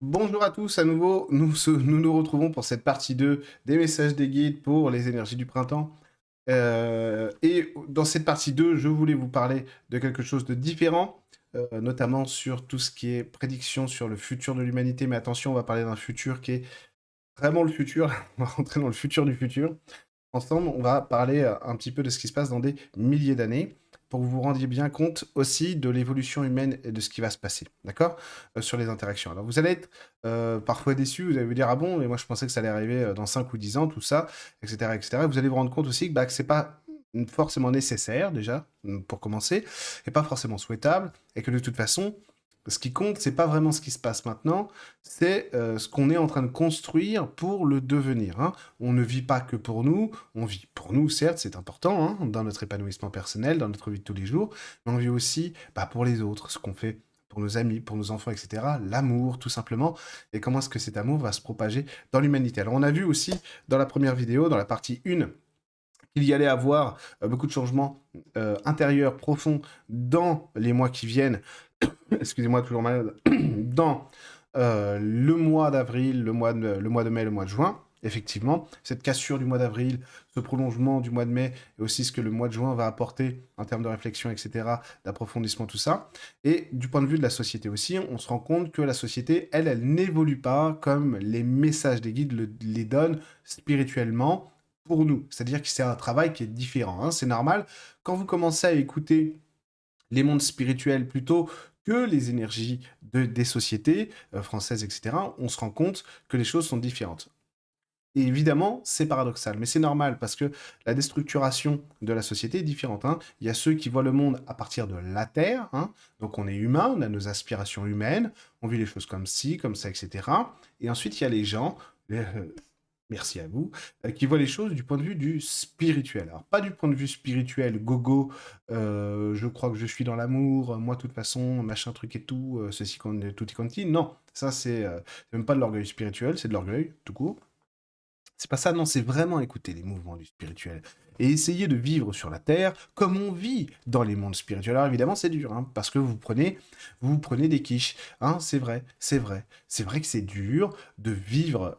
Bonjour à tous, à nouveau, nous retrouvons pour cette partie 2 des messages des guides pour les énergies du printemps. Et dans cette partie 2, je voulais vous parler de quelque chose de différent, notamment sur tout ce qui est prédiction sur le futur de l'humanité. Mais attention, on va parler d'un futur qui est vraiment le futur. On va rentrer dans le futur du futur. Ensemble, on va parler un petit peu de ce qui se passe dans des milliers d'années pour que vous vous rendiez bien compte aussi de l'évolution humaine et de ce qui va se passer, d'accord? Sur les interactions. Alors vous allez être parfois déçus, vous allez vous dire: «Ah bon? Mais moi je pensais que ça allait arriver, dans 5 ou 10 ans, tout ça», et cetera et cetera. Vous allez vous rendre compte aussi que, bah, que c'est pas, forcément nécessaire déjà, pour commencer, et pas forcément souhaitable, et que de toute façon, ce qui compte, c'est pas vraiment ce qui se passe maintenant, c'est, ce qu'on est en train de construire pour le devenir, hein. On ne vit pas que pour nous, on vit pour nous, certes, c'est important, hein, dans notre épanouissement personnel, dans notre vie de tous les jours, mais on vit aussi, bah, pour les autres, ce qu'on fait pour nos amis, pour nos enfants, et cetera. L'amour, tout simplement, et comment est-ce que cet amour va se propager dans l'humanité. Alors, on a vu aussi dans la première vidéo, dans la partie 1, qu'il y allait avoir beaucoup de changements intérieurs profonds dans les mois qui viennent. Excusez-moi, toujours malade. Dans le mois d'avril, le mois de mai, le mois de juin. Effectivement, cette cassure du mois d'avril, ce prolongement du mois de mai, et aussi ce que le mois de juin va apporter en termes de réflexion, etc., d'approfondissement, tout ça. Et du point de vue de la société aussi, on se rend compte que la société, elle n'évolue pas comme les messages des guides les donnent spirituellement pour nous. C'est-à-dire que c'est un travail qui est différent, hein, c'est normal. Quand vous commencez à écouter les mondes spirituels plutôt que les énergies des sociétés françaises, etc., on se rend compte que les choses sont différentes. Et évidemment, c'est paradoxal, mais c'est normal parce que la déstructuration de la société est différente, hein. Il y a ceux qui voient le monde à partir de la Terre, hein. Donc on est humain, on a nos aspirations humaines, on vit les choses comme ci, comme ça, etc. Et ensuite, il y a les gens, merci à vous, qui voient les choses du point de vue du spirituel. Alors, pas du point de vue spirituel, gogo, je crois que je suis dans l'amour, moi, de toute façon, machin, truc et tout, ceci, tutti quanti. Non, ça, c'est même pas de l'orgueil spirituel, c'est de l'orgueil, tout court. C'est pas ça, non, c'est vraiment écouter les mouvements du spirituel et essayer de vivre sur la terre comme on vit dans les mondes spirituels. Alors évidemment, c'est dur, hein, parce que vous prenez des quiches, hein, c'est vrai, c'est vrai. C'est vrai que c'est dur de vivre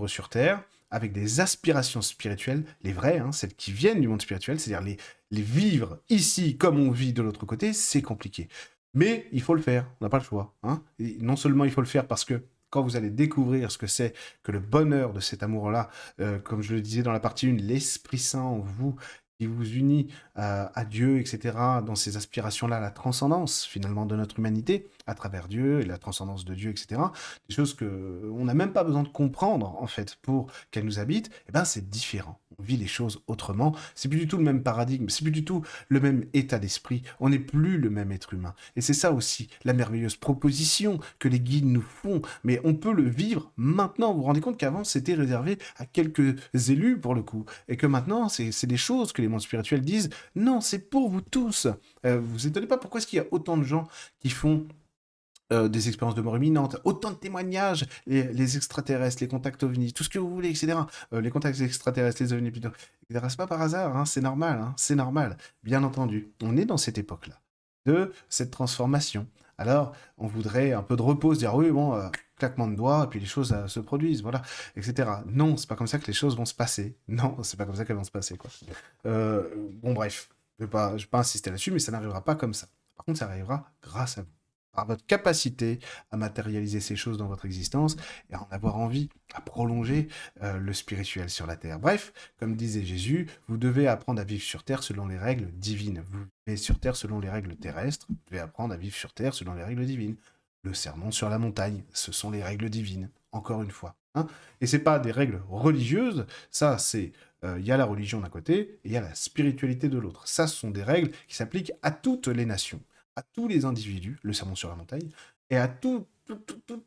sur terre avec des aspirations spirituelles, les vraies, hein, celles qui viennent du monde spirituel, c'est-à-dire les vivre ici comme on vit de l'autre côté, c'est compliqué. Mais il faut le faire, on n'a pas le choix, hein. Et non seulement il faut le faire parce que quand vous allez découvrir ce que c'est que le bonheur de cet amour-là, comme je le disais dans la partie 1, l'Esprit Saint en vous, qui vous unit à Dieu, etc., dans ces aspirations-là, la transcendance finalement de notre humanité, à travers Dieu, et la transcendance de Dieu, etc., des choses que on n'a même pas besoin de comprendre, en fait, pour qu'elles nous habitent, eh ben c'est différent. On vit les choses autrement, c'est plus du tout le même paradigme, c'est plus du tout le même état d'esprit, on n'est plus le même être humain. Et c'est ça aussi, la merveilleuse proposition que les guides nous font, mais on peut le vivre maintenant. Vous vous rendez compte qu'avant, c'était réservé à quelques élus, pour le coup, et que maintenant, c'est des choses que les mondes spirituels disent, non, c'est pour vous tous. Vous vous étonnez pas pourquoi est-ce qu'il y a autant de gens qui font des expériences de mort imminente, autant de témoignages, les extraterrestres, les contacts ovnis, tout ce que vous voulez, etc. Les contacts extraterrestres, les ovnis plutôt, etc. C'est pas par hasard, hein, c'est normal, hein, c'est normal. Bien entendu, on est dans cette époque-là, de cette transformation. Alors, on voudrait un peu de repos, se dire oui, bon, claquement de doigts, et puis les choses se produisent, voilà, etc. Non, c'est pas comme ça que les choses vont se passer. Non, c'est pas comme ça qu'elles vont se passer, quoi. Bon, bref, je vais pas insister là-dessus, mais ça n'arrivera pas comme ça. Par contre, ça arrivera grâce à vous, par votre capacité à matérialiser ces choses dans votre existence et à en avoir envie, à prolonger le spirituel sur la terre. Bref, comme disait Jésus, vous devez apprendre à vivre sur terre selon les règles divines. Vous vivez sur terre selon les règles terrestres, vous devez apprendre à vivre sur terre selon les règles divines. Le sermon sur la montagne, ce sont les règles divines, encore une fois, hein. Et c'est pas des règles religieuses, ça c'est il y a la religion d'un côté et il y a la spiritualité de l'autre. Ça, ce sont des règles qui s'appliquent à toutes les nations, à tous les individus, le sermon sur la montagne, et à toutes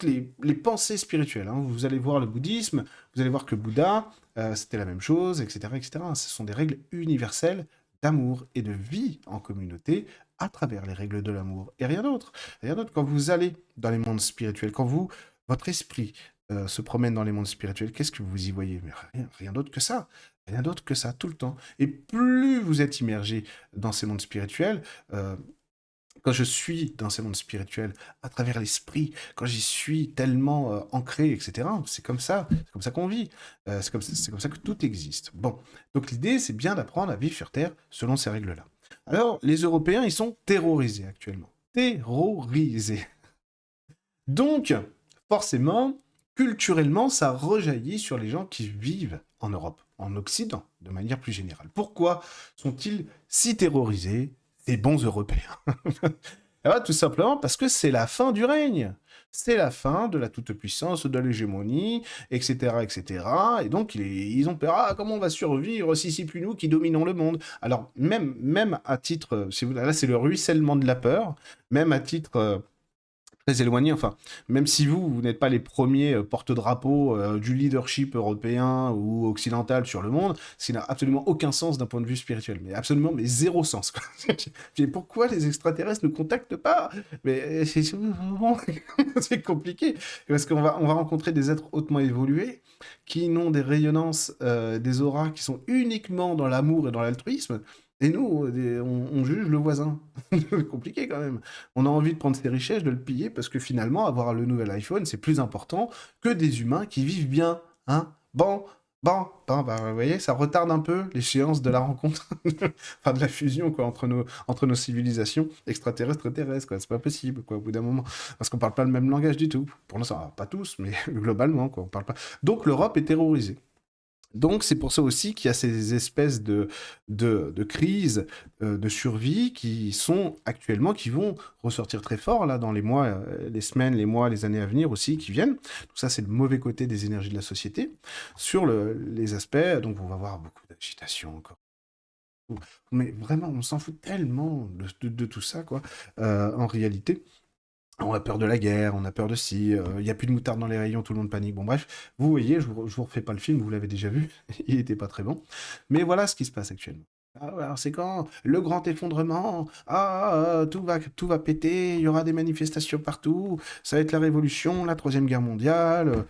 les pensées spirituelles, hein. Vous allez voir le bouddhisme, vous allez voir que Bouddha, c'était la même chose, etc., etc. Ce sont des règles universelles d'amour et de vie en communauté à travers les règles de l'amour. Et rien d'autre. Rien d'autre. Quand vous allez dans les mondes spirituels, votre esprit se promène dans les mondes spirituels, qu'est-ce que vous y voyez? Mais rien d'autre que ça. Rien d'autre que ça, tout le temps. Et plus vous êtes immergé dans ces mondes spirituels, euh, quand je suis dans ces mondes spirituels, à travers l'esprit, quand j'y suis tellement ancré, etc., c'est comme ça qu'on vit, c'est comme ça que tout existe. Bon, donc l'idée, c'est bien d'apprendre à vivre sur Terre selon ces règles-là. Alors, les Européens, ils sont terrorisés actuellement. Terrorisés. Donc, forcément, culturellement, ça rejaillit sur les gens qui vivent en Europe, en Occident, de manière plus générale. Pourquoi sont-ils si terrorisés, ces bons Européens? Ah, tout simplement parce que c'est la fin du règne. C'est la fin de la toute-puissance, de l'hégémonie, etc., etc. Et donc, ils ont peur. Ah, comment on va survivre si c'est plus nous qui dominons le monde? Alors, même à titre... Si vous, là, c'est le ruissellement de la peur. Même à titre très éloigné, enfin, même si vous n'êtes pas les premiers porte-drapeaux du leadership européen ou occidental sur le monde, ce qui n'a absolument aucun sens d'un point de vue spirituel, mais absolument, mais zéro sens, quoi. Mais pourquoi les extraterrestres ne contactent pas? Mais bon, c'est compliqué, parce on va rencontrer des êtres hautement évolués, qui n'ont des rayonnances, des auras qui sont uniquement dans l'amour et dans l'altruisme, et nous, on juge le voisin. C'est compliqué quand même. On a envie de prendre ses richesses, de le piller, parce que finalement, avoir le nouvel iPhone, c'est plus important que des humains qui vivent bien. Hein. Bon, bah, vous voyez, ça retarde un peu l'échéance de la rencontre, enfin de la fusion quoi, entre nos civilisations extraterrestres et terrestres. Quoi. C'est pas possible, quoi, au bout d'un moment. Parce qu'on parle pas le même langage du tout. Pour l'instant, pas tous, mais globalement, quoi, on parle pas. Donc l'Europe est terrorisée. Donc c'est pour ça aussi qu'il y a ces espèces de crises de survie qui sont actuellement, qui vont ressortir très fort là dans les mois, les semaines, les mois, les années à venir aussi qui viennent. Tout ça c'est le mauvais côté des énergies de la société. Sur les aspects, donc on va voir beaucoup d'agitation encore. Mais vraiment, on s'en fout tellement de tout ça, quoi, en réalité. On a peur de la guerre, on a peur de ci, il n'y a plus de moutarde dans les rayons, tout le monde panique. Bon, bref, vous voyez, je vous refais pas le film, vous l'avez déjà vu, il était pas très bon. Mais voilà ce qui se passe actuellement. Ah ouais, alors c'est quand le grand effondrement, tout va péter, il y aura des manifestations partout, ça va être la révolution, la troisième guerre mondiale,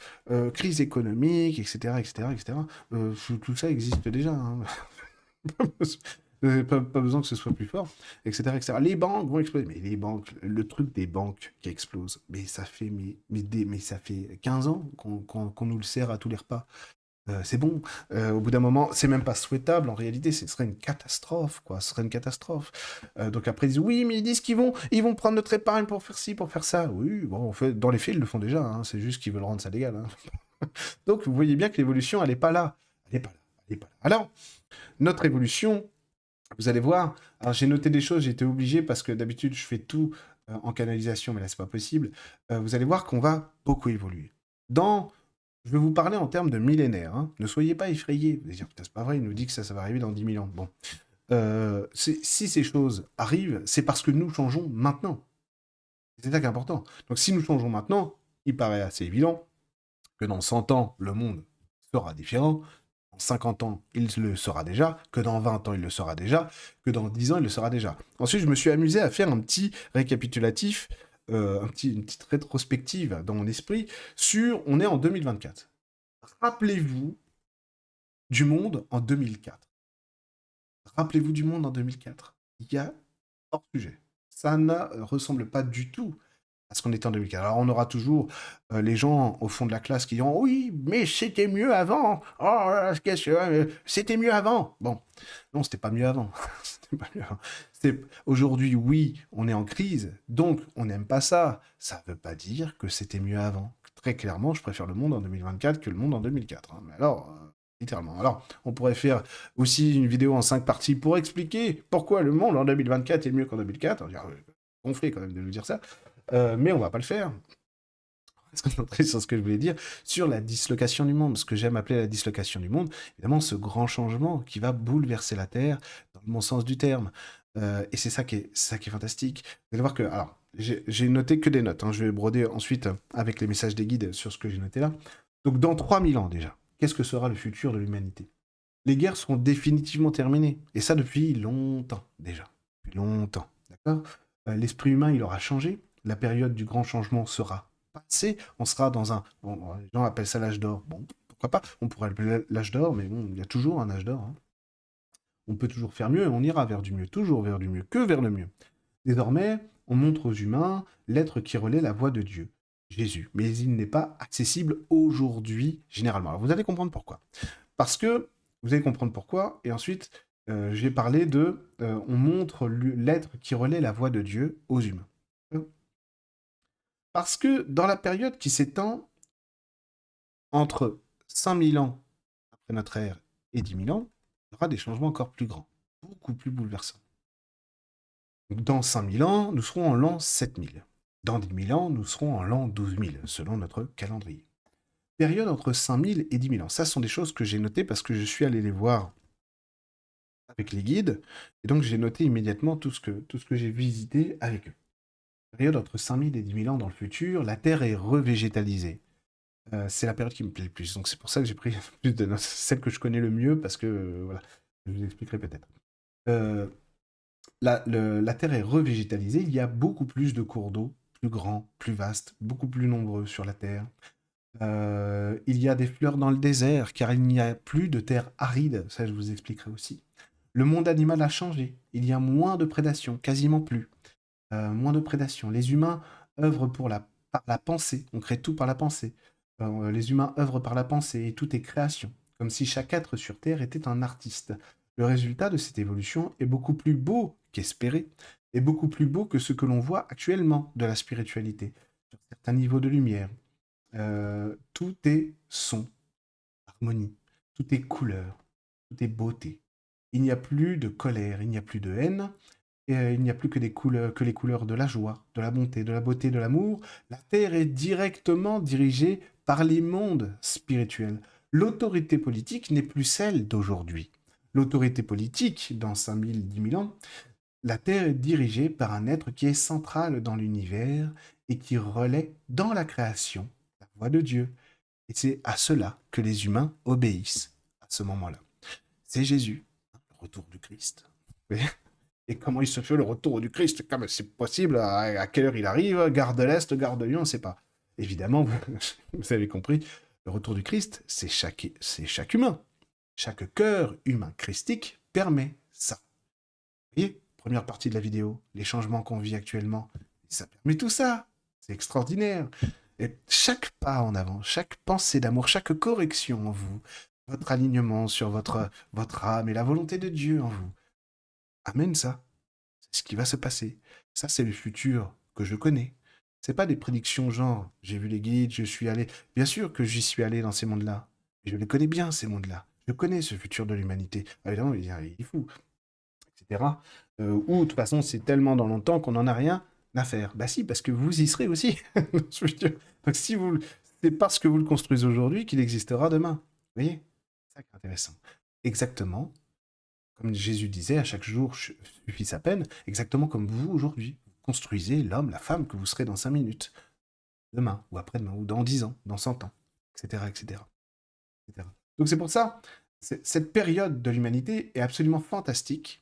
crise économique, etc., etc., etc. Tout ça existe déjà. Hein. Pas besoin que ce soit plus fort, etc., etc. Les banques vont exploser. Mais les banques, le truc des banques qui explosent, mais ça fait, mais ça fait 15 ans qu'on nous le sert à tous les repas. C'est bon. Au bout d'un moment, c'est même pas souhaitable. En réalité, ce serait une catastrophe, quoi. Ce serait une catastrophe. Donc après, ils disent oui, mais ils disent ils vont prendre notre épargne pour faire ci, pour faire ça. Oui, bon, en fait, dans les faits, ils le font déjà. Hein. C'est juste qu'ils veulent rendre ça légal. Hein. Donc vous voyez bien que l'évolution, elle est pas là. Elle est pas là. Elle est pas là. Alors, notre évolution, vous allez voir, alors j'ai noté des choses, j'ai été obligé parce que d'habitude je fais tout en canalisation, mais là c'est pas possible. Vous allez voir qu'on va beaucoup évoluer. Je vais vous parler en termes de millénaires, hein. Ne soyez pas effrayés. Vous allez dire, putain, c'est pas vrai, il nous dit que ça va arriver dans 10 000 ans. Bon. Si ces choses arrivent, c'est parce que nous changeons maintenant. C'est ça qui est important. Donc si nous changeons maintenant, il paraît assez évident que dans 100 ans, le monde sera différent. Dans 50 ans, il le sera déjà, que dans 20 ans, il le sera déjà, que dans 10 ans, il le sera déjà. Ensuite, je me suis amusé à faire un petit récapitulatif, une petite rétrospective dans mon esprit on est en 2024. Rappelez-vous du monde en 2004. Rappelez-vous du monde en 2004. Il y a hors sujet. Ça ne ressemble pas du tout à ce qu'on était en 2004. Alors on aura toujours les gens au fond de la classe qui diront oui, mais c'était mieux avant. Oh, qu'est-ce que c'était mieux avant. Bon, non, c'était pas mieux avant. C'était pas mieux avant. Aujourd'hui, oui, on est en crise, donc on n'aime pas ça. Ça ne veut pas dire que c'était mieux avant. Très clairement, je préfère le monde en 2024 que le monde en 2004. Hein. Mais alors, littéralement. Alors, on pourrait faire aussi une vidéo en 5 parties pour expliquer pourquoi le monde en 2024 est mieux qu'en 2004. On dirait gonflé quand même de nous dire ça. Mais on va pas le faire. On va se concentrer sur ce que je voulais dire, sur la dislocation du monde, ce que j'aime appeler la dislocation du monde, évidemment ce grand changement qui va bouleverser la Terre, dans le bon sens du terme. Et c'est ça qui est fantastique. Vous allez voir que, alors, j'ai noté que des notes, hein, je vais broder ensuite avec les messages des guides sur ce que j'ai noté là. Donc dans 3000 ans déjà, qu'est-ce que sera le futur de l'humanité? Les guerres seront définitivement terminées, et ça depuis longtemps déjà, depuis longtemps, d'accord? L'esprit humain, il aura changé, la période du grand changement sera passée, on sera dans un... Bon, les gens appellent ça l'âge d'or, bon, pourquoi pas, on pourrait l'appeler l'âge d'or, mais bon, il y a toujours un âge d'or, hein. On peut toujours faire mieux, et on ira vers du mieux, toujours vers du mieux, que vers le mieux. Désormais, on montre aux humains l'être qui relaie la voix de Dieu, Jésus. Mais il n'est pas accessible aujourd'hui, généralement. Alors vous allez comprendre pourquoi. Parce que, vous allez comprendre pourquoi, et ensuite, j'ai parlé de, on montre l'être qui relaie la voix de Dieu aux humains. Parce que dans la période qui s'étend entre 5000 ans après notre ère et 10 000 ans, il y aura des changements encore plus grands, beaucoup plus bouleversants. Donc, dans 5000 ans, nous serons en l'an 7000. Dans 10 000 ans, nous serons en l'an 12 000, selon notre calendrier. Période entre 5000 et 10 000 ans. Ça, ce sont des choses que j'ai notées parce que je suis allé les voir avec les guides, et donc j'ai noté immédiatement tout ce que j'ai visité avec eux. Période entre 5000 et 10 000 ans dans le futur, la Terre est revégétalisée. C'est la période qui me plaît le plus, donc c'est pour ça que j'ai pris plus de notes, celle que je connais le mieux, parce que, voilà, je vous expliquerai peut-être. La Terre est revégétalisée, il y a beaucoup plus de cours d'eau, plus grands, plus vastes, beaucoup plus nombreux sur la Terre. Il y a des fleurs dans le désert, car il n'y a plus de terre aride, ça je vous expliquerai aussi. Le monde animal a changé, il y a moins de prédation, quasiment plus. Moins de prédation. Les humains œuvrent par la pensée, on crée tout par la pensée. Les humains œuvrent par la pensée et tout est création, comme si chaque être sur Terre était un artiste. Le résultat de cette évolution est beaucoup plus beau qu'espéré, et beaucoup plus beau que ce que l'on voit actuellement de la spiritualité, sur certains niveaux de lumière. Tout est son, harmonie, tout est couleur, tout est beauté. Il n'y a plus de colère, il n'y a plus de haine, et il n'y a plus que les couleurs de la joie, de la bonté, de la beauté, de l'amour. La Terre est directement dirigée par les mondes spirituels. L'autorité politique n'est plus celle d'aujourd'hui. L'autorité politique, dans 5000, 10 000 ans, la Terre est dirigée par un être qui est central dans l'univers et qui relaie dans la création la voix de Dieu. Et c'est à cela que les humains obéissent à ce moment-là. C'est Jésus, le retour du Christ. Et comment il se fait le retour du Christ? Comme c'est possible, à quelle heure il arrive? Gare de l'Est, gare de Lyon, on ne sait pas. Évidemment, vous avez compris, le retour du Christ, c'est chaque humain. Chaque cœur humain christique permet ça. Vous voyez, première partie de la vidéo, les changements qu'on vit actuellement, ça permet tout ça. C'est extraordinaire. Et chaque pas en avant, chaque pensée d'amour, chaque correction en vous, votre alignement sur votre âme et la volonté de Dieu en vous, amène ça. C'est ce qui va se passer. Ça, c'est le futur que je connais. C'est pas des prédictions genre, j'ai vu les guides, je suis allé. Bien sûr que j'y suis allé dans ces mondes-là. Et je les connais bien, ces mondes-là. Je connais ce futur de l'humanité. Ah, évidemment, il est fou, etc. Ou, de toute façon, c'est tellement dans longtemps qu'on n'en a rien à faire. Bah si, parce que vous y serez aussi dans ce futur. Donc si vous, c'est parce que vous le construisez aujourd'hui qu'il existera demain. Vous voyez? C'est ça qui est intéressant. Exactement comme Jésus disait, à chaque jour suffit sa peine, exactement comme vous aujourd'hui. Vous construisez l'homme, la femme que vous serez dans 5 minutes, demain, ou après-demain, ou dans 10 ans, dans 100 ans, etc. etc. etc. Donc c'est pour ça, cette période de l'humanité est absolument fantastique,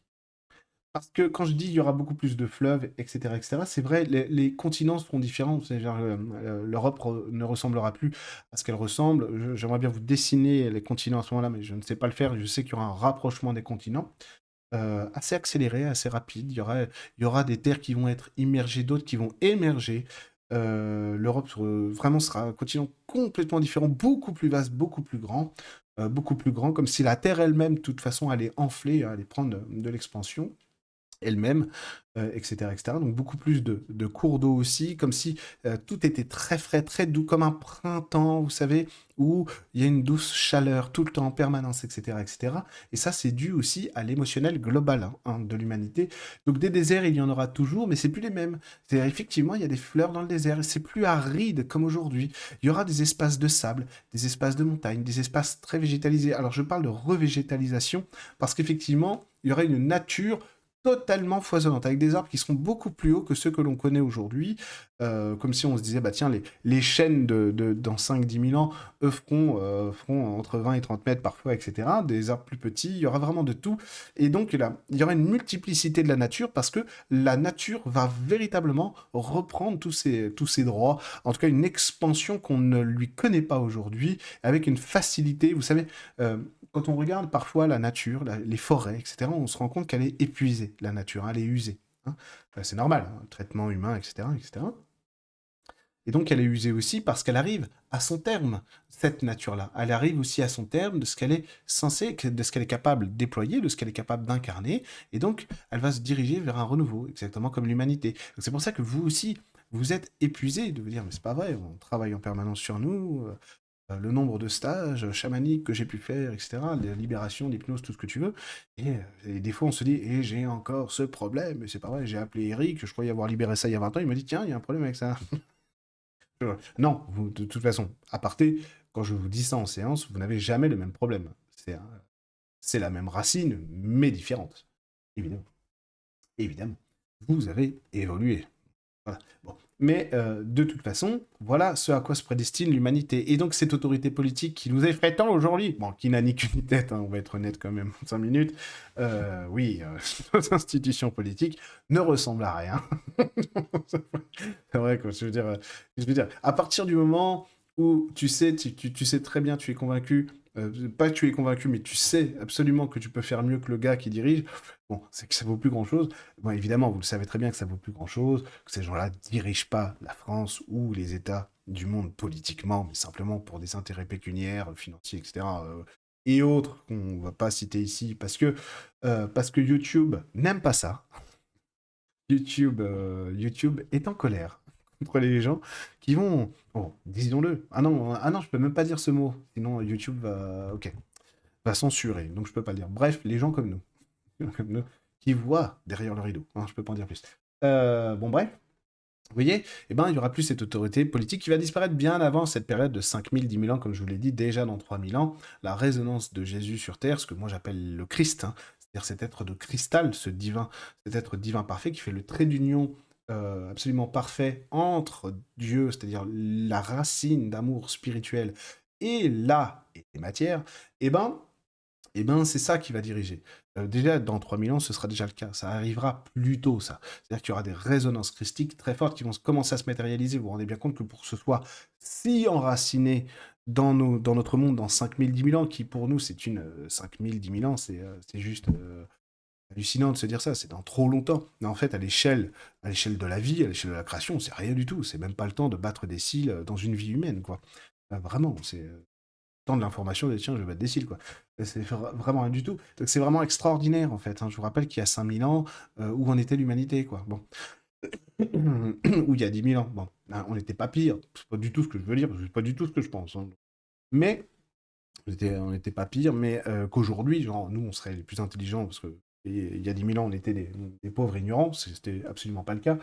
parce que quand je dis il y aura beaucoup plus de fleuves, etc., c'est vrai, les continents seront différents. C'est-à-dire, l'Europe ne ressemblera plus à ce qu'elle ressemble. J'aimerais bien vous dessiner les continents à ce moment-là, mais je ne sais pas le faire. Je sais qu'il y aura un rapprochement des continents assez accéléré, assez rapide. Il y aura des terres qui vont être immergées, d'autres qui vont émerger. L'Europe vraiment sera un continent complètement différent, beaucoup plus vaste, beaucoup plus grand, comme si la Terre elle-même, de toute façon, allait enfler, allait prendre de l'expansion elle-même, etc., etc. Donc beaucoup plus de cours d'eau aussi, comme si tout était très frais, très doux, comme un printemps, vous savez, où il y a une douce chaleur tout le temps en permanence, etc., etc. Et ça, c'est dû aussi à l'émotionnel global de l'humanité. Donc des déserts, il y en aura toujours, mais c'est plus les mêmes. C'est-à-dire, effectivement, il y a des fleurs dans le désert, et c'est plus aride comme aujourd'hui. Il y aura des espaces de sable, des espaces de montagne, des espaces très végétalisés. Alors je parle de revégétalisation, parce qu'effectivement, il y aura une nature totalement foisonnante, avec des arbres qui seront beaucoup plus hauts que ceux que l'on connaît aujourd'hui, comme si on se disait, bah tiens, les chênes dans 5-10 000 ans, eux feront entre 20 et 30 mètres parfois, etc., des arbres plus petits, il y aura vraiment de tout, et donc là, il y aura une multiplicité de la nature, parce que la nature va véritablement reprendre tous ses droits, en tout cas une expansion qu'on ne lui connaît pas aujourd'hui, avec une facilité, vous savez, quand on regarde parfois la nature, les forêts, etc., on se rend compte qu'elle est épuisée, la nature, elle est usée. hein. C'est normal, hein, traitement humain, etc., etc. Et donc, elle est usée aussi parce qu'elle arrive à son terme, cette nature-là. Elle arrive aussi à son terme de ce qu'elle est censée, de ce qu'elle est capable de déployer, de ce qu'elle est capable d'incarner. Et donc, elle va se diriger vers un renouveau, exactement comme l'humanité. Donc, c'est pour ça que vous aussi, vous êtes épuisé de vous dire, mais c'est pas vrai, on travaille en permanence sur nous, le nombre de stages chamaniques que j'ai pu faire, etc., la libération, l'hypnose, tout ce que tu veux. Et des fois, on se dit, et j'ai encore ce problème, mais c'est pas vrai, j'ai appelé Eric, je croyais avoir libéré ça il y a 20 ans, il m'a dit, tiens, il y a un problème avec ça. Non, de toute façon, à parté, quand je vous dis ça en séance, vous n'avez jamais le même problème. C'est la même racine, mais différente. Évidemment. Évidemment. Vous avez évolué. Voilà. Bon. Mais de toute façon, voilà ce à quoi se prédestine l'humanité. Et donc cette autorité politique qui nous effraie tant aujourd'hui, bon, qui n'a ni queue ni tête, hein, on va être honnête quand même, 5 minutes, oui, nos institutions politiques ne ressemblent à rien. C'est vrai, quoi. Je veux dire, à partir du moment où tu sais, tu sais très bien, tu es convaincu, pas que tu es convaincu, mais tu sais absolument que tu peux faire mieux que le gars qui dirige, bon, c'est que ça vaut plus grand-chose. Bon, évidemment, vous le savez très bien que ça vaut plus grand-chose, que ces gens-là dirigent pas la France ou les États du monde politiquement, mais simplement pour des intérêts pécuniaires, financiers, etc. Et autres qu'on va pas citer ici, parce que YouTube n'aime pas ça. YouTube est en colère contre les gens qui vont, oh, disons-le. Ah non, je peux même pas dire ce mot, sinon YouTube va censurer, donc je peux pas le dire. Bref, les gens comme nous, comme nous, qui voient derrière le rideau. Hein, je peux pas en dire plus. Bon, bref. Vous voyez, eh ben, il y aura plus cette autorité politique qui va disparaître bien avant cette période de 5000, 10 000 ans, comme je vous l'ai dit, déjà dans 3000 ans, la résonance de Jésus sur Terre, ce que moi j'appelle le Christ, hein, c'est-à-dire cet être de cristal, ce divin, cet être divin parfait qui fait le trait d'union absolument parfait entre Dieu, c'est-à-dire la racine d'amour spirituel, et la et les matières, eh ben, c'est ça qui va diriger. Déjà, dans 3000 ans, ce sera déjà le cas. Ça arrivera plus tôt, ça. C'est-à-dire qu'il y aura des résonances christiques très fortes qui vont commencer à se matérialiser. Vous vous rendez bien compte que pour que ce soit si enraciné dans notre monde, dans 5000, 10 000 ans, qui pour nous, c'est une 5000, 10 000 ans, c'est juste hallucinant de se dire ça. C'est dans trop longtemps. Mais en fait, à l'échelle de la vie, à l'échelle de la création, c'est rien du tout. C'est même pas le temps de battre des cils dans une vie humaine, quoi. Vraiment, c'est tant de l'information, de tiens, je vais battre des cils, quoi. C'est vraiment rien du tout. Donc c'est vraiment extraordinaire, en fait, hein. Je vous rappelle qu'il y a 5000 ans, où en était l'humanité, quoi. Bon. Ou il y a 10 000 ans. Bon, hein, on n'était pas pire. C'est pas du tout ce que je veux dire, c'est pas du tout ce que je pense, hein. Mais, on n'était pas pire, mais qu'aujourd'hui, genre, nous, on serait les plus intelligents, parce que il y a 10 000 ans, on était des pauvres ignorants, c'était absolument pas le cas.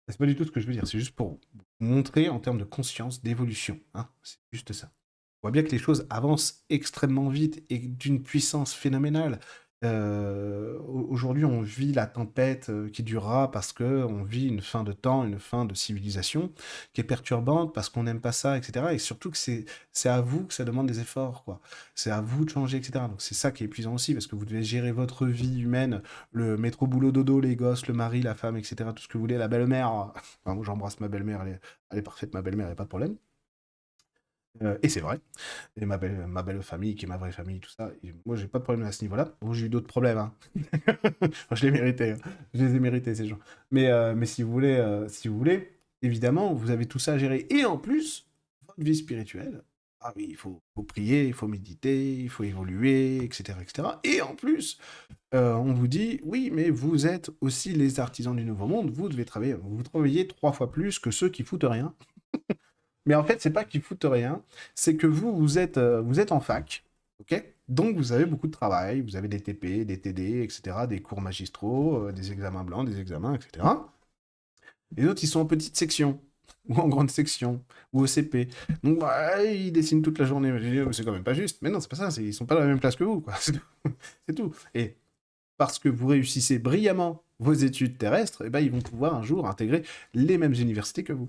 C'est pas du tout ce que je veux dire, c'est juste pour montrer en termes de conscience, d'évolution, hein. C'est juste ça. On voit bien que les choses avancent extrêmement vite et d'une puissance phénoménale. Aujourd'hui, on vit la tempête qui durera parce que on vit une fin de temps, une fin de civilisation qui est perturbante parce qu'on n'aime pas ça, etc. Et surtout que c'est à vous que ça demande des efforts, quoi. C'est à vous de changer, etc. Donc c'est ça qui est épuisant aussi parce que vous devez gérer votre vie humaine, le métro boulot dodo, les gosses, le mari, la femme, etc. Tout ce que vous voulez, la belle-mère. Enfin, moi, j'embrasse ma belle-mère, elle est parfaite, ma belle-mère, il n'y a pas de problème. Et c'est vrai. Et ma belle famille, qui est ma vraie famille, tout ça. Et moi, j'ai pas de problème à ce niveau-là. Bon, j'ai eu d'autres problèmes, hein. Moi, je les méritais, hein. Je les ai mérités, ces gens. Mais si vous voulez, évidemment, vous avez tout ça à gérer. Et en plus, votre vie spirituelle. Ah oui, faut prier, il faut méditer, il faut évoluer, etc., etc. Et en plus, on vous dit, oui, mais vous êtes aussi les artisans du nouveau monde, vous devez travailler, vous travaillez 3 fois plus que ceux qui foutent rien. Mais en fait, c'est pas qu'ils foutent rien, c'est que vous êtes en fac, ok? Donc vous avez beaucoup de travail, vous avez des TP, des TD, etc., des cours magistraux, des examens blancs, des examens, etc. Les autres, ils sont en petite section, ou en grande section, ou au CP. Donc bah, ils dessinent toute la journée. Je dis, oh, c'est quand même pas juste. Mais non, c'est pas ça, ils sont pas à la même place que vous, quoi. C'est tout. C'est tout. Et parce que vous réussissez brillamment vos études terrestres, eh ben, ils vont pouvoir un jour intégrer les mêmes universités que vous.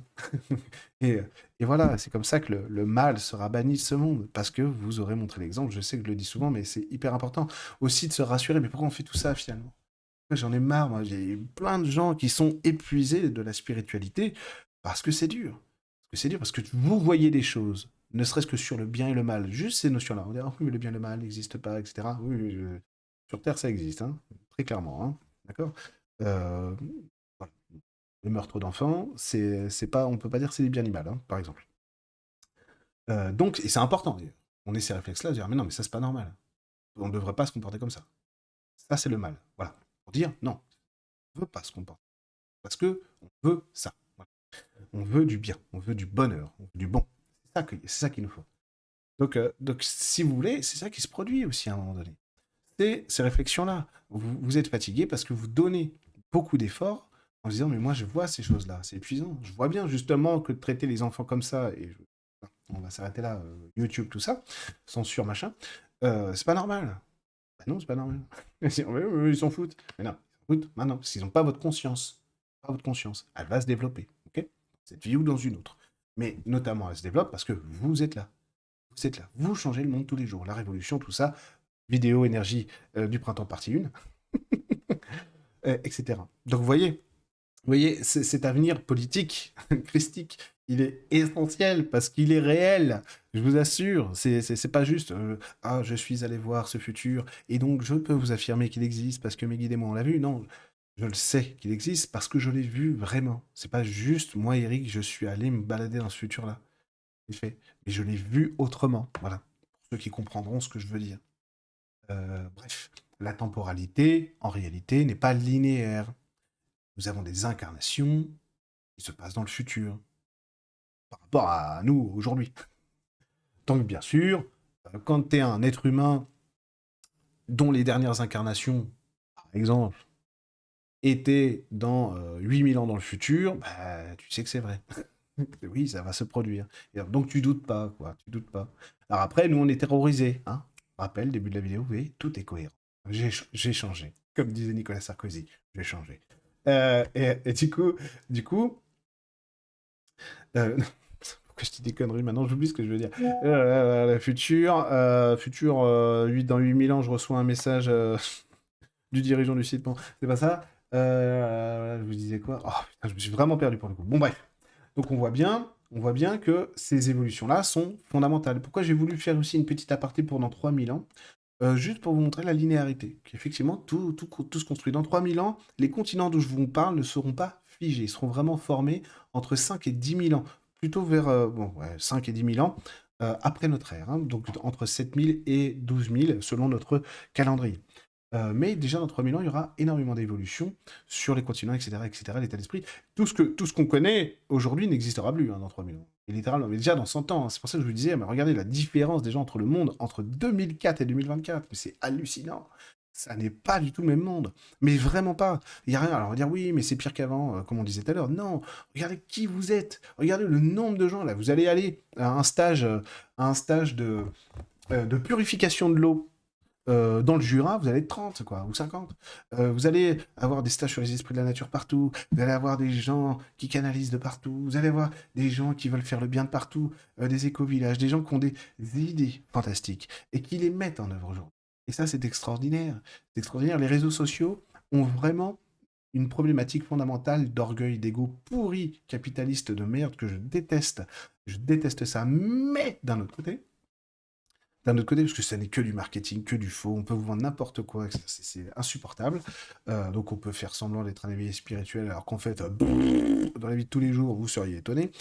et, et voilà, c'est comme ça que le mal sera banni de ce monde, parce que vous aurez montré l'exemple. Je sais que je le dis souvent, mais c'est hyper important aussi de se rassurer. Mais pourquoi on fait tout ça finalement? Moi, j'en ai marre, moi. J'ai plein de gens qui sont épuisés de la spiritualité parce que c'est dur. Parce que c'est dur, parce que vous voyez des choses, ne serait-ce que sur le bien et le mal, juste ces notions-là. On dit, ah oui, mais le bien et le mal n'existent pas, etc. Oui, sur Terre, ça existe, hein, très clairement, hein, d'accord. Euh, Le meurtre d'enfants, c'est pas, on peut pas dire que c'est du bien animal, hein, par exemple. Donc, et c'est important. On ait ces réflexes-là, de dire, mais non, mais ça, c'est pas normal. On ne devrait pas se comporter comme ça. Ça, c'est le mal. Voilà. Pour dire, non, on ne veut pas se comporter. Parce que on veut ça. Voilà. On veut du bien, on veut du bonheur, on veut du bon. C'est ça qu'il nous faut. Donc, si vous voulez, c'est ça qui se produit aussi à un moment donné. C'est ces réflexions-là. Vous êtes fatigué parce que vous donnez beaucoup d'efforts en disant, mais moi, je vois ces choses-là, c'est épuisant. Je vois bien justement que de traiter les enfants comme ça, on va s'arrêter là, YouTube, tout ça, censure, machin, c'est pas normal. Bah non, c'est pas normal. Ils s'en foutent. Mais non, ils s'en foutent maintenant, parce qu'ils n'ont pas votre conscience. Pas votre conscience. Elle va se développer, ok? Cette vie ou dans une autre. Mais notamment, elle se développe parce que vous êtes là. Vous êtes là. Vous changez le monde tous les jours. La révolution, tout ça. Vidéo, énergie du printemps partie 1, etc. Donc vous voyez, cet avenir politique, christique, il est essentiel parce qu'il est réel. Je vous assure, c'est pas juste ah, je suis allé voir ce futur et donc je peux vous affirmer qu'il existe parce que mes guides et moi on l'a vu. Non, je le sais qu'il existe parce que je l'ai vu vraiment. C'est pas juste moi, Eric, je suis allé me balader dans ce futur-là. C'est fait. Et je l'ai vu autrement. Voilà. Pour ceux qui comprendront ce que je veux dire. Bref, la temporalité, en réalité, n'est pas linéaire. Nous avons des incarnations qui se passent dans le futur, par rapport à nous aujourd'hui. Donc bien sûr, quand tu es un être humain dont les dernières incarnations, par exemple, étaient dans 8000 ans dans le futur, bah, tu sais que c'est vrai. Oui, ça va se produire. Et donc tu doutes pas, quoi. Tu doutes pas. Alors après, nous, on est terrorisés. Hein. Rappel, début de la vidéo, vous voyez, tout est cohérent. J'ai changé. Comme disait Nicolas Sarkozy, j'ai changé. Et du coup, pourquoi je dis des conneries maintenant? J'oublie ce que je veux dire. Futur 8 dans 8000 ans, je reçois un message du dirigeant du site. Bon, c'est pas ça. Je vous disais quoi? Oh putain, je me suis vraiment perdu pour le coup. Bon, bref. Donc on voit bien que ces évolutions-là sont fondamentales. Pourquoi j'ai voulu faire aussi une petite aparté pendant 3000 ans? Juste pour vous montrer la linéarité. Qu'effectivement, tout se construit. Dans 3000 ans, les continents dont je vous parle ne seront pas figés. Ils seront vraiment formés entre 5 et 10 000 ans. Plutôt vers 5 et 10 000 ans après notre ère. Hein. Donc entre 7000 et 12 000 selon notre calendrier. Mais déjà dans 3000 ans, il y aura énormément d'évolutions sur les continents, etc., etc., l'état d'esprit. Tout ce qu'on connaît aujourd'hui n'existera plus hein, dans 3000 ans. Et littéralement, mais déjà dans 100 ans, hein, c'est pour ça que je vous disais, mais regardez la différence déjà entre le monde, entre 2004 et 2024, mais c'est hallucinant. Ça n'est pas du tout le même monde. Mais vraiment pas. Il y a rien. Alors on va dire oui, mais c'est pire qu'avant, comme on disait tout à l'heure. Non, regardez qui vous êtes. Regardez le nombre de gens là. Vous allez aller à un stage de purification de l'eau dans le Jura, vous allez être 30, quoi, ou 50. Vous allez avoir des stages sur les esprits de la nature partout. Vous allez avoir des gens qui canalisent de partout. Vous allez avoir des gens qui veulent faire le bien de partout. Des éco-villages, des gens qui ont des idées fantastiques et qui les mettent en œuvre aujourd'hui. Et ça, c'est extraordinaire. C'est extraordinaire. Les réseaux sociaux ont vraiment une problématique fondamentale d'orgueil, d'ego pourri, capitaliste de merde que je déteste. Je déteste ça. Mais d'un autre côté, parce que ça n'est que du marketing, que du faux, on peut vous vendre n'importe quoi, c'est insupportable. Donc on peut faire semblant d'être un éveillé spirituel, alors qu'en fait, dans la vie de tous les jours, vous seriez étonné.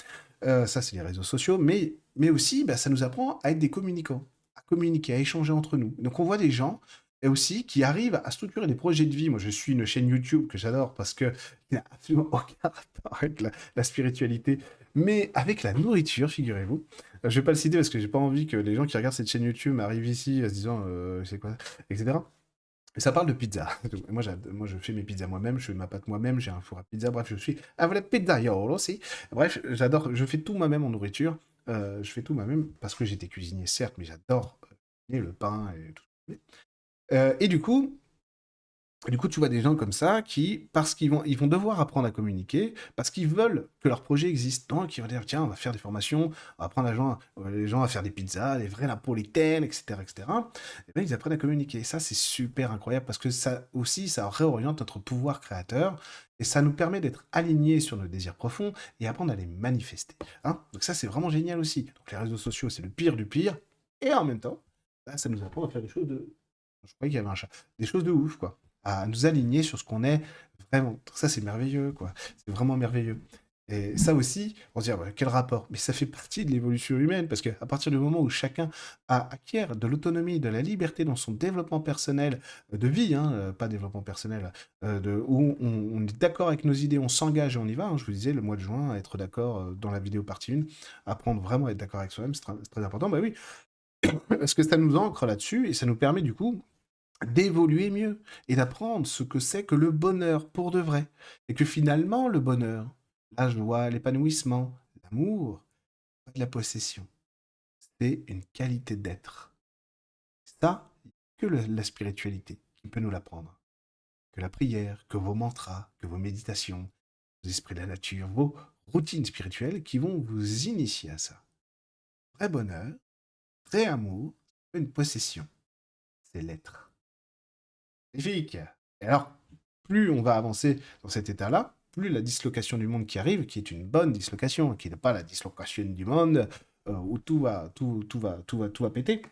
Ça, c'est les réseaux sociaux, mais aussi, bah, ça nous apprend à être des communicants, à communiquer, à échanger entre nous. Donc on voit des gens et aussi qui arrivent à structurer des projets de vie. Moi, je suis une chaîne YouTube que j'adore parce que il n'y a absolument aucun rapport avec la spiritualité, mais avec la nourriture, figurez-vous. Je vais pas le citer parce que j'ai pas envie que les gens qui regardent cette chaîne YouTube m'arrivent ici en se disant c'est quoi, etc. Et ça parle de pizza. Moi, je fais mes pizzas moi-même, je fais ma pâte moi-même, j'ai un four à pizza. Bref, je suis un vrai pizzaiolo aussi. Bref, j'adore, je fais tout moi-même en nourriture. Je fais tout moi-même parce que j'étais cuisinier, certes, mais j'adore cuisiner le pain et tout. Et du coup, tu vois des gens comme ça qui, parce qu'ils vont devoir apprendre à communiquer, parce qu'ils veulent que leur projet existe. Donc, ils vont dire, tiens, on va faire des formations, on va apprendre les gens à faire des pizzas, des vrais napolitaines, etc., etc. Et bien, ils apprennent à communiquer. Et ça, c'est super incroyable parce que ça aussi, ça réoriente notre pouvoir créateur et ça nous permet d'être alignés sur nos désirs profonds et apprendre à les manifester. Hein. Donc ça, c'est vraiment génial aussi. Donc les réseaux sociaux, c'est le pire du pire. Et en même temps, bah, ça nous apprend à faire des choses de... Je croyais qu'il y avait un chat. Des choses de ouf, quoi. à nous aligner sur ce qu'on est vraiment. Ça, c'est merveilleux, quoi. C'est vraiment merveilleux. Et ça aussi, on se dit, ah bah, quel rapport? Mais ça fait partie de l'évolution humaine, parce qu'à partir du moment où chacun acquiert de l'autonomie, de la liberté dans son développement personnel, de vie, hein, pas développement personnel, où on est d'accord avec nos idées, on s'engage et on y va, hein. Je vous disais, le mois de juin, être d'accord dans la vidéo partie 1, apprendre vraiment à être d'accord avec soi-même, c'est très important. Bah oui, parce que ça nous ancre là-dessus et ça nous permet du coup d'évoluer mieux et d'apprendre ce que c'est que le bonheur pour de vrai. Et que finalement, le bonheur, la joie, l'épanouissement, l'amour, pas de la possession. C'est une qualité d'être. Ça, que la spiritualité qui peut nous l'apprendre. Que la prière, que vos mantras, que vos méditations, vos esprits de la nature, vos routines spirituelles qui vont vous initier à ça. Vrai bonheur, vrai amour, c'est pas une possession, c'est l'être. Magnifique. Et alors, plus on va avancer dans cet état-là, plus la dislocation du monde qui arrive, qui est une bonne dislocation, qui n'est pas la dislocation du monde où tout va péter,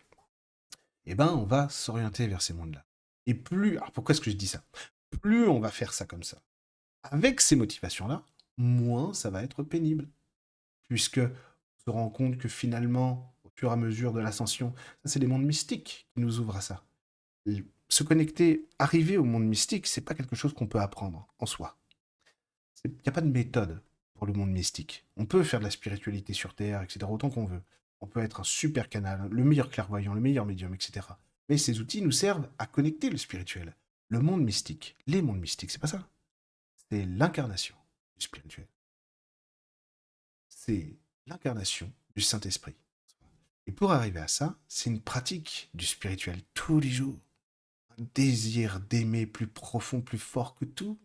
eh ben, on va s'orienter vers ces mondes-là. Et plus, alors pourquoi est-ce que je dis ça? Plus on va faire ça comme ça, avec ces motivations-là, moins ça va être pénible, puisque on se rend compte que finalement, au fur et à mesure de l'ascension, ça c'est les mondes mystiques qui nous ouvrent à ça. Se connecter, arriver au monde mystique, c'est pas quelque chose qu'on peut apprendre en soi. Il n'y a pas de méthode pour le monde mystique. On peut faire de la spiritualité sur Terre, etc., autant qu'on veut. On peut être un super canal, le meilleur clairvoyant, le meilleur médium, etc. Mais ces outils nous servent à connecter le spirituel. Le monde mystique, les mondes mystiques, c'est pas ça. C'est l'incarnation du spirituel. C'est l'incarnation du Saint-Esprit. Et pour arriver à ça, c'est une pratique du spirituel tous les jours. Un désir d'aimer plus profond, plus fort que tout.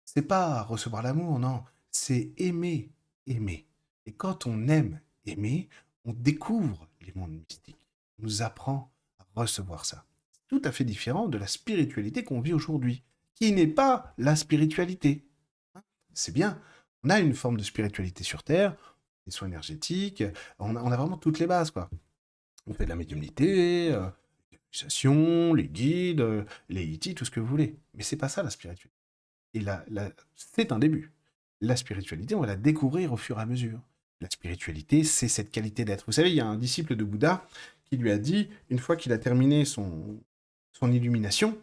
C'est pas recevoir l'amour, non. C'est aimer, aimer. Et quand on aime aimer, on découvre les mondes mystiques. On nous apprend à recevoir ça. C'est tout à fait différent de la spiritualité qu'on vit aujourd'hui, qui n'est pas la spiritualité. C'est bien, on a une forme de spiritualité sur Terre, des soins énergétiques, on a vraiment toutes les bases, quoi. On fait de la médiumnité, les canalisations, les guides, les iti, tout ce que vous voulez. Mais c'est pas ça la spiritualité. Et c'est un début. La spiritualité, on va la découvrir au fur et à mesure. La spiritualité, c'est cette qualité d'être. Vous savez, il y a un disciple de Bouddha qui lui a dit, une fois qu'il a terminé son illumination,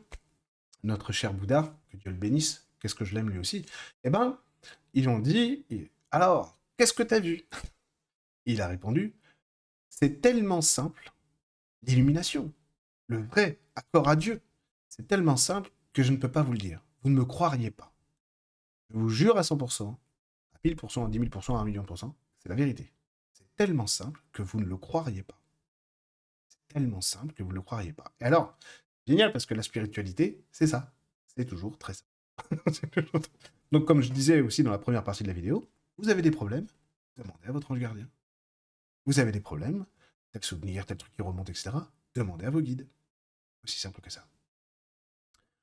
notre cher Bouddha, que Dieu le bénisse, qu'est-ce que je l'aime lui aussi, eh ben, ils ont dit, alors, qu'est-ce que tu as vu? Il a répondu, c'est tellement simple, l'illumination, le vrai accord à Dieu, c'est tellement simple que je ne peux pas vous le dire. Vous ne me croiriez pas. Je vous jure à 100%, à 1000%, à 10 000%, à 1 million de pourcents, c'est la vérité. C'est tellement simple que vous ne le croiriez pas. C'est tellement simple que vous ne le croiriez pas. Et alors, génial, parce que la spiritualité, c'est ça. C'est toujours très simple. Donc, comme je disais aussi dans la première partie de la vidéo, vous avez des problèmes, demandez à votre ange gardien. Vous avez des problèmes, tel souvenir, tel truc qui remonte, etc. Demandez à vos guides. Aussi simple que ça.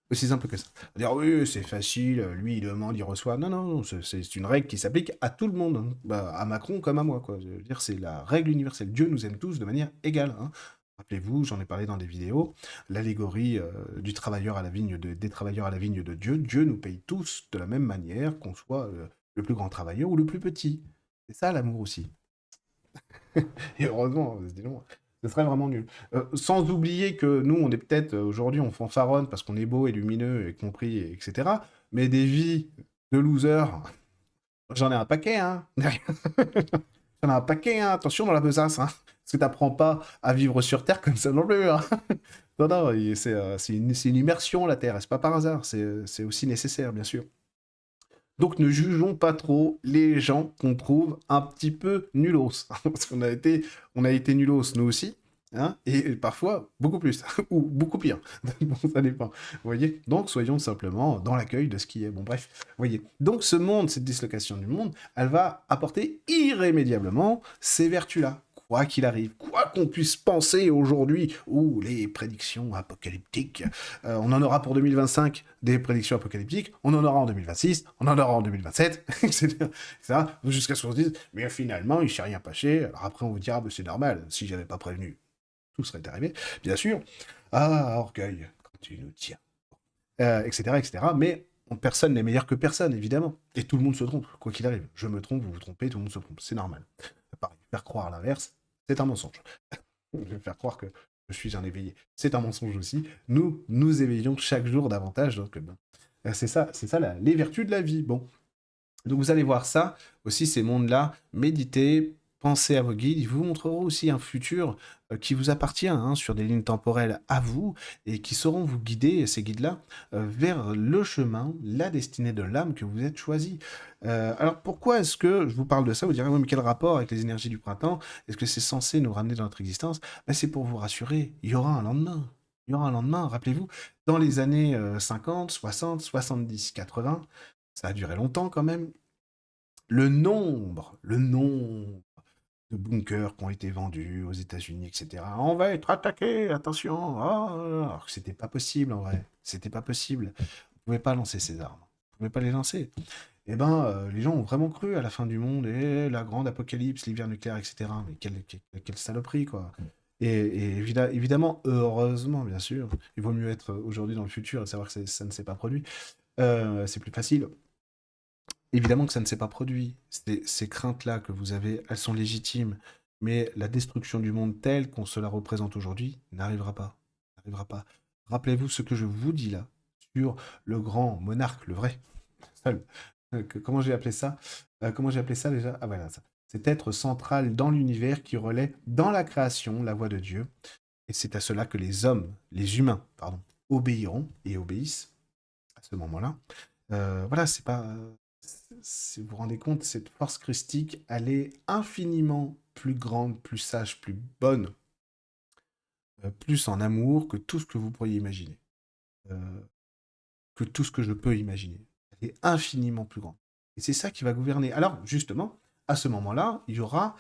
Aussi simple que ça. Dire oui, c'est facile, lui il demande, il reçoit. Non, non, non, c'est une règle qui s'applique à tout le monde, hein. Bah, à Macron comme à moi, quoi. Je veux dire, c'est la règle universelle. Dieu nous aime tous de manière égale, hein. Rappelez-vous, j'en ai parlé dans des vidéos, l'allégorie du travailleur à la vigne des travailleurs à la vigne de Dieu. Dieu nous paye tous de la même manière, qu'on soit le plus grand travailleur ou le plus petit. C'est ça l'amour aussi. Et heureusement, dis donc, ce serait vraiment nul. Sans oublier que nous, on est peut-être, aujourd'hui, on fanfaronne parce qu'on est beau et lumineux et compris, etc. Mais des vies de losers, j'en ai un paquet, hein. J'en ai un paquet, hein. Attention dans la besace, hein. Parce que t'apprends pas à vivre sur Terre comme ça non plus, hein. Non, non, c'est une immersion, la Terre, et c'est pas par hasard. C'est aussi nécessaire, bien sûr. Donc ne jugeons pas trop les gens qu'on trouve un petit peu nulos. Parce qu'on a été nulos nous aussi, hein, et parfois beaucoup plus, ou beaucoup pire. Bon, ça dépend. Vous voyez? Donc soyons simplement dans l'accueil de ce qui est. Bon, bref, vous voyez. Donc ce monde, cette dislocation du monde, elle va apporter irrémédiablement ces vertus-là. Quoi qu'il arrive, quoi qu'on puisse penser aujourd'hui, ou les prédictions apocalyptiques, on en aura pour 2025 des prédictions apocalyptiques, on en aura en 2026, on en aura en 2027, etc. Ça, jusqu'à ce qu'on se dise, mais finalement, il ne s'est rien passé. Alors après, on vous dira, bah, c'est normal, si j'avais pas prévenu, tout serait arrivé, bien sûr. Ah, orgueil, quand tu nous tiens. etc., etc. Mais personne n'est meilleur que personne, évidemment. Et tout le monde se trompe, quoi qu'il arrive. Je me trompe, vous vous trompez, tout le monde se trompe. C'est normal. Pareil, faire croire l'inverse, c'est un mensonge. Je vais faire croire que je suis un éveillé. C'est un mensonge aussi. Nous, nous éveillons chaque jour davantage. Donc, bon. C'est ça les vertus de la vie. Bon. Donc vous allez voir ça, aussi ces mondes-là, méditez, pensez à vos guides, ils vous montreront aussi un futur qui vous appartient, hein, sur des lignes temporelles à vous, et qui sauront vous guider, ces guides-là, vers le chemin, la destinée de l'âme que vous êtes choisi. Alors pourquoi est-ce que je vous parle de ça? Vous direz, oui, mais quel rapport avec les énergies du printemps? Est-ce que c'est censé nous ramener dans notre existence? Ben, c'est pour vous rassurer, il y aura un lendemain. Il y aura un lendemain, rappelez-vous, dans les années 50, 60, 70, 80, ça a duré longtemps quand même. Le nombre de bunkers qui ont été vendus aux États-Unis, etc. On va être attaqué, attention. Alors que c'était pas possible en vrai. C'était pas possible. Vous pouvez pas lancer ces armes. Vous pouvez pas les lancer. Eh ben, les gens ont vraiment cru à la fin du monde et la grande apocalypse, l'hiver nucléaire, etc. Mais quelle saloperie, quoi. Et évidemment, heureusement, bien sûr, il vaut mieux être aujourd'hui dans le futur et savoir que ça ne s'est pas produit. C'est plus facile. Évidemment que ça ne s'est pas produit. Ces craintes-là que vous avez, elles sont légitimes. Mais la destruction du monde telle qu'on se la représente aujourd'hui n'arrivera pas. N'arrivera pas. Rappelez-vous ce que je vous dis là, sur le grand monarque, le vrai, seul. Comment j'ai appelé ça? Comment j'ai appelé ça déjà? Ah voilà, ça. Cet être central dans l'univers qui relaie dans la création la voix de Dieu. Et c'est à cela que les humains, pardon, obéiront et obéissent à ce moment-là. Voilà, c'est pas. Si vous vous rendez compte, cette force christique, elle est infiniment plus grande, plus sage, plus bonne, plus en amour que tout ce que vous pourriez imaginer, euh, que tout ce que je peux imaginer. Elle est infiniment plus grande. Et c'est ça qui va gouverner. Alors, justement, à ce moment-là, il y aura,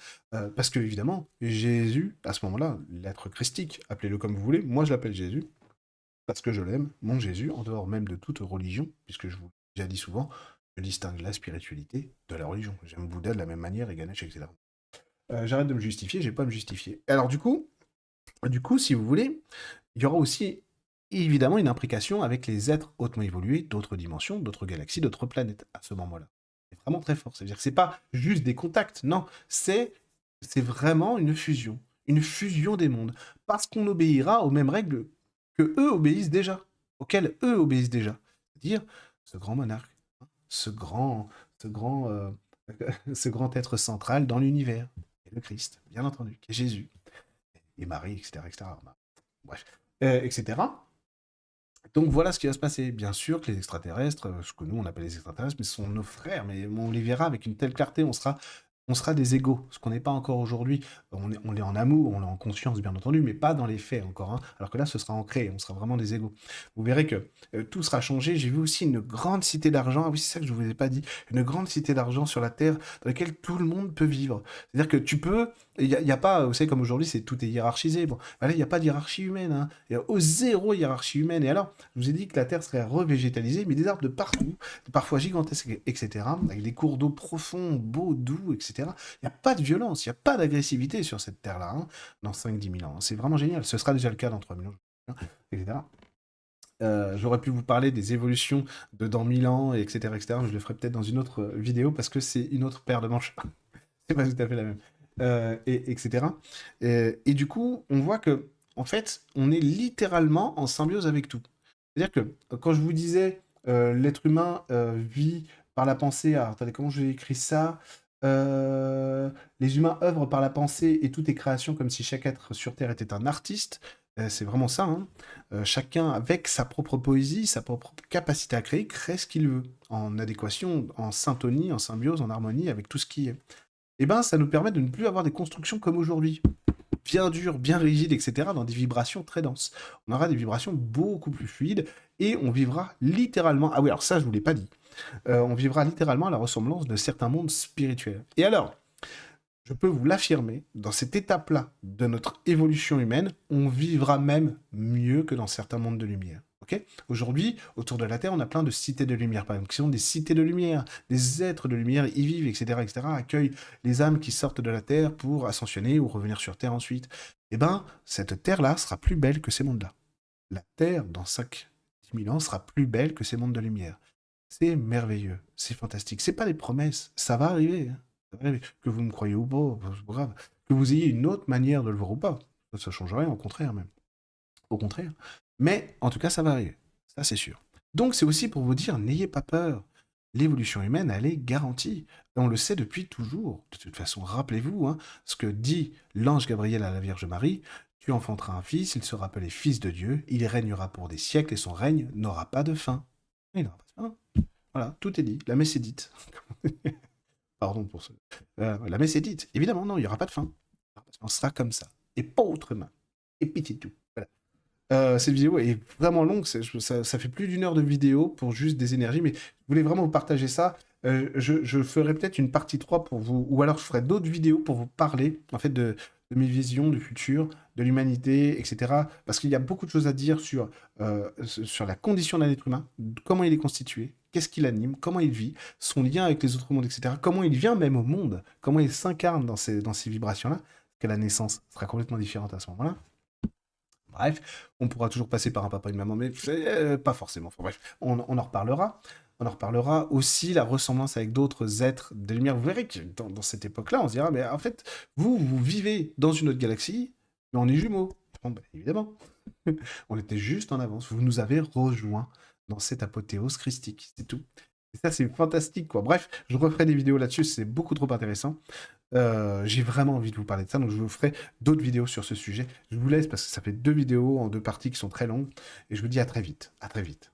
parce que évidemment, Jésus, à ce moment-là, l'être christique, appelez-le comme vous voulez, moi je l'appelle Jésus, parce que je l'aime, mon Jésus, en dehors même de toute religion, puisque je vous l'ai déjà dit souvent, je distingue la spiritualité de la religion. J'aime Bouddha de la même manière et Ganesh, etc. J'arrête de me justifier, j'ai pas à me justifier. Alors du coup, si vous voulez, il y aura aussi évidemment une implication avec les êtres hautement évolués d'autres dimensions, d'autres galaxies, d'autres planètes à ce moment-là. C'est vraiment très fort. C'est-à-dire que c'est pas juste des contacts, non, c'est vraiment une fusion des mondes, parce qu'on obéira aux mêmes règles que eux obéissent déjà, auxquelles eux obéissent déjà. C'est-à-dire ce grand monarque, hein, ce grand, ce grand être central dans l'univers, qui est le Christ, bien entendu, qui est Jésus, et Marie, etc., etc. Bref, etc. Donc voilà ce qui va se passer. Bien sûr que les extraterrestres, ce que nous on appelle les extraterrestres, mais ce sont nos frères, mais on les verra avec une telle clarté, on sera des égaux, ce qu'on n'est pas encore aujourd'hui. On est en amour, on est en conscience, bien entendu, mais pas dans les faits encore, hein. Alors que là, ce sera ancré, on sera vraiment des égaux. Vous verrez que tout sera changé. J'ai vu aussi une grande cité d'argent, ah oui, c'est ça que je ne vous ai pas dit, une grande cité d'argent sur la Terre dans laquelle tout le monde peut vivre. C'est-à-dire que tu peux, il y a pas, vous savez, comme aujourd'hui, tout est hiérarchisé. Bon, bah là, il n'y a pas de hiérarchie humaine, hein. Il y a au zéro hiérarchie humaine. Et alors, je vous ai dit que la Terre serait revégétalisée, mais des arbres de partout, parfois gigantesques, etc., avec des cours d'eau profonds, beaux, doux, etc. Il n'y a pas de violence, il n'y a pas d'agressivité sur cette terre-là, hein, dans 5-10 000 ans. C'est vraiment génial. Ce sera déjà le cas dans 3 000 ans, etc. J'aurais pu vous parler des évolutions de dans 1000 ans, etc., etc. Mais je le ferai peut-être dans une autre vidéo parce que c'est une autre paire de manches. C'est pas tout à fait la même. Etc. Et du coup, on voit que, en fait, on est littéralement en symbiose avec tout. C'est-à-dire que quand je vous disais l'être humain vit par la pensée, alors, attendez, comment j'ai écrit ça? Les humains œuvrent par la pensée et tout est création comme si chaque être sur Terre était un artiste. C'est vraiment ça, hein. Chacun, avec sa propre poésie, sa propre capacité à créer, crée ce qu'il veut, en adéquation, en syntonie, en symbiose, en harmonie avec tout ce qui est. Eh ben, ça nous permet de ne plus avoir des constructions comme aujourd'hui, bien dures, bien rigides, etc., dans des vibrations très denses. On aura des vibrations beaucoup plus fluides et on vivra littéralement. Ah oui, alors ça, je vous l'ai pas dit. On vivra littéralement à la ressemblance de certains mondes spirituels. Et alors, je peux vous l'affirmer, dans cette étape-là de notre évolution humaine, on vivra même mieux que dans certains mondes de lumière. Ok. Aujourd'hui, autour de la Terre, on a plein de cités de lumière, par exemple, qui sont des cités de lumière, des êtres de lumière y vivent, etc., etc., accueillent les âmes qui sortent de la Terre pour ascensionner ou revenir sur Terre ensuite. Eh ben, cette Terre-là sera plus belle que ces mondes-là. La Terre, dans 5 6 000 ans sera plus belle que ces mondes de lumière. C'est merveilleux, c'est fantastique. C'est pas des promesses, ça va arriver, hein. Ça va arriver. Que vous me croyez ou pas, c'est pas grave. Que vous ayez une autre manière de le voir ou pas, ça change rien, au contraire même. Au contraire. Mais en tout cas, ça va arriver. Ça, c'est sûr. Donc, c'est aussi pour vous dire, n'ayez pas peur. L'évolution humaine, elle est garantie. On le sait depuis toujours. De toute façon, rappelez-vous, hein, ce que dit l'ange Gabriel à la Vierge Marie. Tu enfanteras un fils, il sera appelé fils de Dieu, il régnera pour des siècles et son règne n'aura pas de fin. Il n'aura pas de fin. Voilà, tout est dit. La messe est dite. Pardon pour ce. La messe est dite. Évidemment, non, il n'y aura pas de fin. On sera comme ça. Et pas autrement. Et pitié tout. Voilà. Cette vidéo est vraiment longue, ça fait plus d'1 heure de vidéo pour juste des énergies, mais je voulais vraiment vous partager ça. Je ferai peut-être une partie 3 pour vous, ou alors je ferai d'autres vidéos pour vous parler en fait de mes visions du futur, de l'humanité, etc. Parce qu'il y a beaucoup de choses à dire sur la condition d'un être humain, comment il est constitué, qu'est-ce qui l'anime, comment il vit, son lien avec les autres mondes, etc. Comment il vient même au monde, comment il s'incarne dans ces vibrations-là, parce que la naissance sera complètement différente à ce moment-là. Bref, on pourra toujours passer par un papa et une maman, mais pas forcément. Enfin, bref, on en reparlera. On en reparlera aussi, la ressemblance avec d'autres êtres de lumière. Vous verrez que dans cette époque-là, on se dira, mais en fait, vous vivez dans une autre galaxie, mais on est jumeaux. Bon, ben, évidemment. On était juste en avance. Vous nous avez rejoints dans cette apothéose christique. C'est tout. Et ça, c'est fantastique, quoi. Bref, je referai des vidéos là-dessus, c'est beaucoup trop intéressant. J'ai vraiment envie de vous parler de ça, donc je vous ferai d'autres vidéos sur ce sujet. Je vous laisse parce que ça fait 2 vidéos en 2 parties qui sont très longues, et je vous dis à très vite. À très vite.